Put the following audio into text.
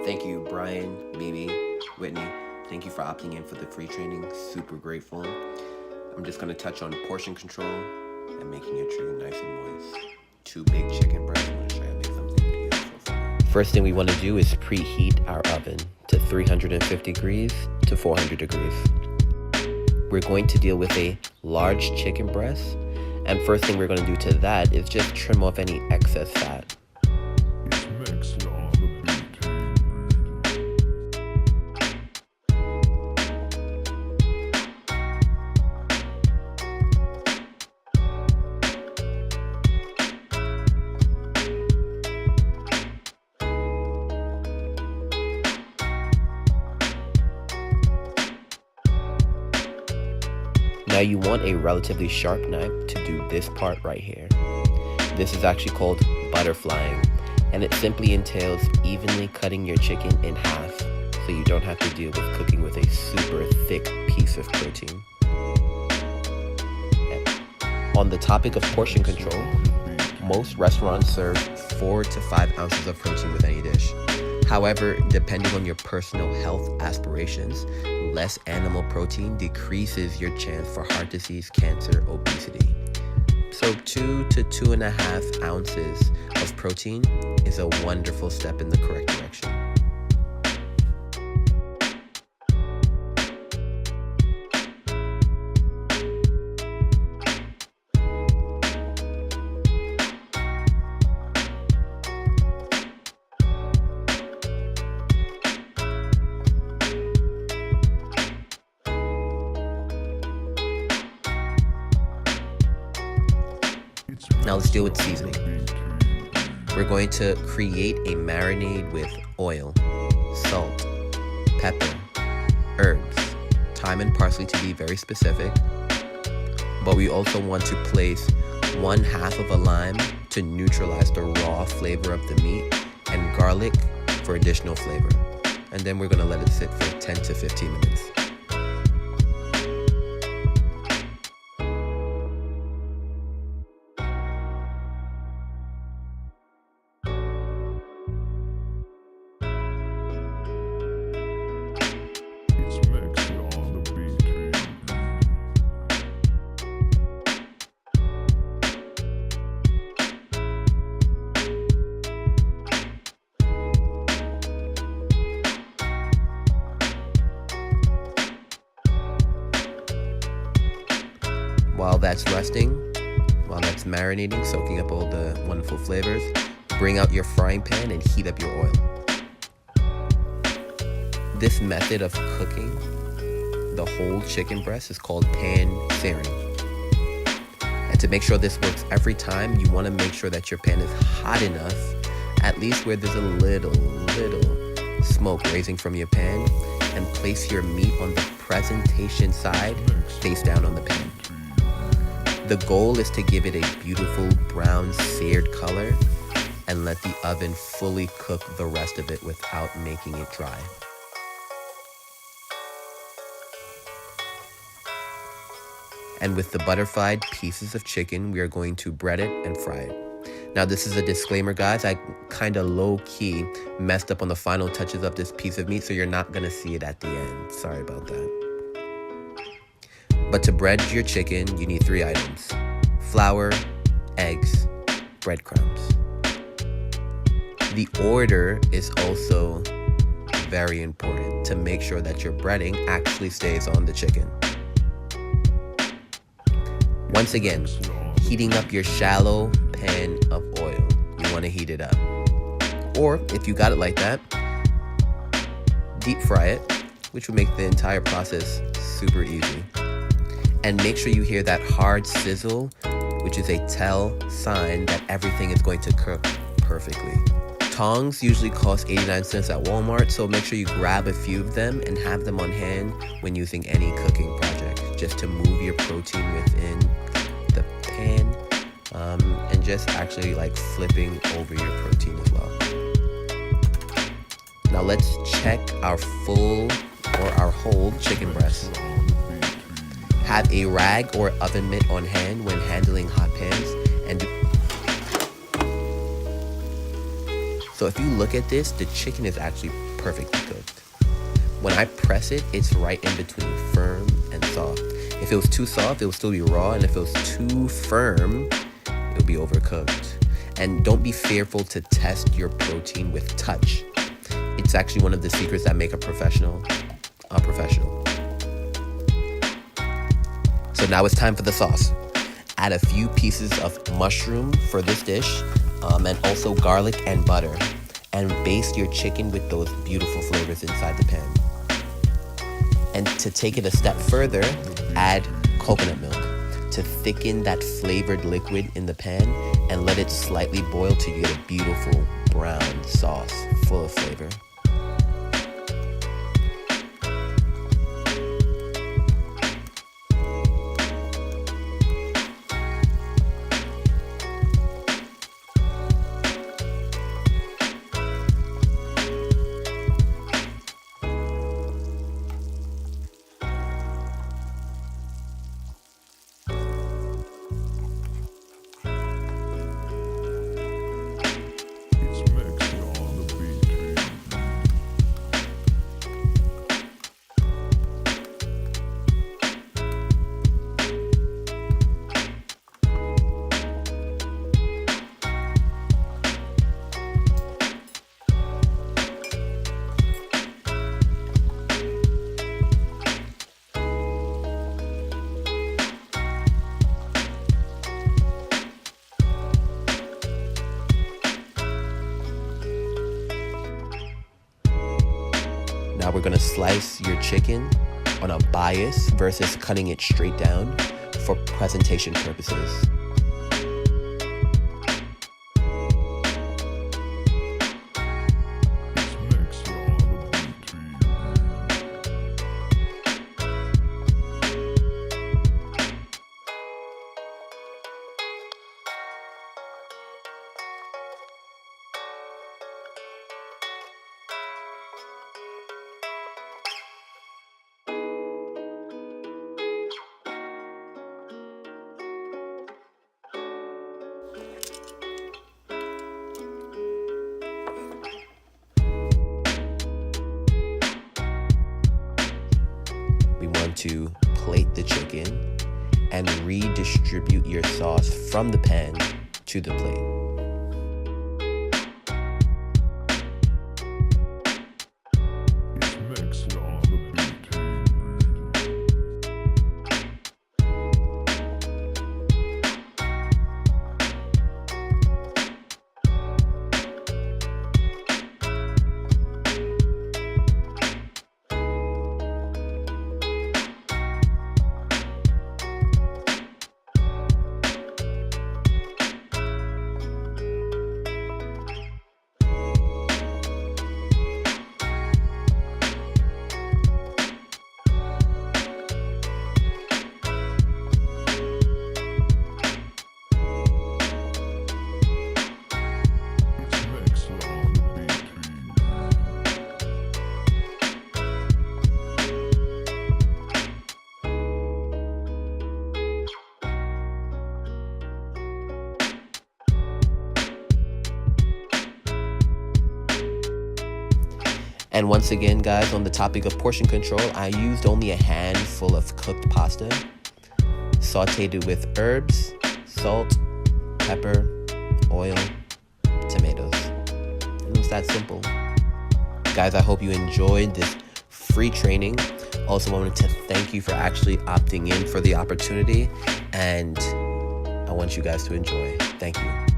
Thank you, Brian, Mimi, Whitney. Thank you for opting in for the free training. Super grateful. I'm just going to touch on portion control and making your chicken nice and moist. 2 big chicken breasts. I'm going to show you how to make something beautiful for you. First thing we want to do is preheat our oven to 350 degrees to 400 degrees. We're going to deal with a large chicken breast, and first thing we're going to do to that is just trim off any excess fat. Now you want a relatively sharp knife to do this part right here. This is actually called butterflying, and it simply entails evenly cutting your chicken in half so you don't have to deal with cooking with a super thick piece of protein. On the topic of portion control, most restaurants serve 4 to 5 ounces of protein with any dish. However, depending on your personal health aspirations, less animal protein decreases your chance for heart disease, cancer, obesity. So 2 to 2.5 ounces of protein is a wonderful step in the correct direction. Now let's deal with seasoning. We're going to create a marinade with oil, salt, pepper, herbs, thyme and parsley to be very specific. But we also want to place 1/2 of a lime to neutralize the raw flavor of the meat, and garlic for additional flavor. And then we're going to let it sit for 10 to 15 minutes. While that's resting, while that's marinating, soaking up all the wonderful flavors, bring out your frying pan and heat up your oil. This method of cooking the whole chicken breast is called pan-searing. And to make sure this works every time, you want to make sure that your pan is hot enough, at least where there's a little smoke raising from your pan, and place your meat on the presentation side, face down on the pan. The goal is to give it a beautiful brown seared color and let the oven fully cook the rest of it without making it dry. And with the butterflied pieces of chicken, we are going to bread it and fry it. Now this is a disclaimer, guys. I kind of low-key messed up on the final touches of this piece of meat, so you're not going to see it at the end. Sorry about that. But to bread your chicken, you need 3 items: flour, eggs, breadcrumbs. The order is also very important to make sure that your breading actually stays on the chicken. Once again, heating up your shallow pan of oil. You want to heat it up. Or if you got it like that, deep fry it, which will make the entire process super easy. And make sure you hear that hard sizzle, which is a tell sign that everything is going to cook perfectly. Tongs usually cost 89 cents at Walmart, so make sure you grab a few of them and have them on hand when using any cooking project, just to move your protein within the pan, and just actually like flipping over your protein as well. Now let's check our full or our whole chicken breast. Have a rag or oven mitt on hand when handling hot pans, and So if you look at this, the chicken is actually perfectly cooked. When I press it, it's right in between firm and soft. If it was too soft, it would still be raw, and if it was too firm, it would be overcooked. And don't be fearful to test your protein with touch. It's actually one of the secrets that make a professional a professional. So now it's time for the sauce. Add a few pieces of mushroom for this dish, and also garlic and butter. And baste your chicken with those beautiful flavors inside the pan. And to take it a step further, add coconut milk to thicken that flavored liquid in the pan and let it slightly boil till you get a beautiful brown sauce full of flavor. Now we're gonna slice your chicken on a bias versus cutting it straight down for presentation purposes. We want to plate the chicken and redistribute your sauce from the pan to the plate. And once again, guys, on the topic of portion control, I used only a handful of cooked pasta, sauteed it with herbs, salt, pepper, oil, tomatoes. It was that simple. Guys, I hope you enjoyed this free training. Also wanted to thank you for actually opting in for the opportunity, and I want you guys to enjoy. Thank you.